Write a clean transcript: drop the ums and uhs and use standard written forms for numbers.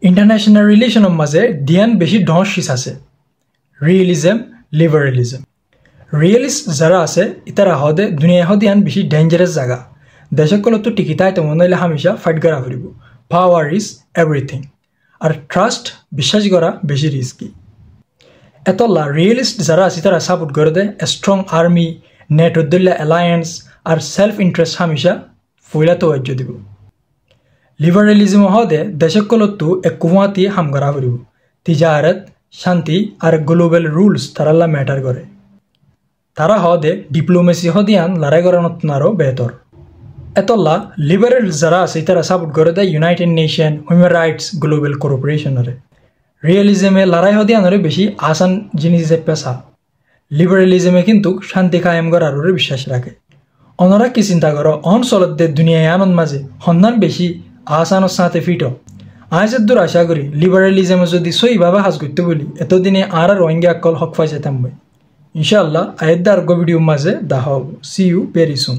international রিলেশনের মাঝে দিয়ান বেশি ধর্ষিস আছে রিয়েলিজম লিবারেলিজম রিয়েলিস্ট যারা আছে ইতারা হদে দুনিয়া হদিয়ান বেশি ডেঞ্জারাস জায়গা দেশকলতো টিকিতাই তো মনে হলে হামেশা ফাইট করা ফুরিব পাওয়ার ইজ এভরিথিং আর ট্রাস্ট বিশ্বাস করা বেশি রিস্কি এতলা রিয়েলিস্ট যারা আছে তারা সাপোর্ট করে দেয় স্ট্রং আর্মি নেটওয়ার্ক অ্যালায়েন্স আর সেলফ ইন্টারেস্ট হামেশা ফুইলা তোয়াজ্য দিব লিবারেলিজম হদে দেশকলতো একুমাতি হাম করা ফুরিব তিজারত শান্তি আর গ্লোবাল রুলস তারাল্লা ম্যাটার করে তারা হদে ডিপ্লোমেসি হদিয়ান লড়াই করানো আরও বেহতর এতলা লিবারেল যারা আছে তারা সাপোর্ট করে দেয় United Nation human rights global কর্পোরেশনরে রিয়েলিজমে লড়াই হদিয়ানরে বেশি আসান জিনিস পেশা লিবারেলিজমে কিন্তু শান্তি কায়েম করার বিশ্বাস রাখে অনরা কি চিন্তা করো অঞ্চলত দে দুনিয়ায় আনন্দ মাঝে সন্ধান বেশি আসানোর সাথে ফিট আজ দূর আশা করি লিবারেলিজমে যদি সইভাবে হাজ করতে বলি এতদিনে আর রোহিঙ্গা কল হক পাই যেতাম ইনশাআল্লাহ আয়েদার ভিডিও মাঝে দেখা হব সি ইউ ভেরি সুন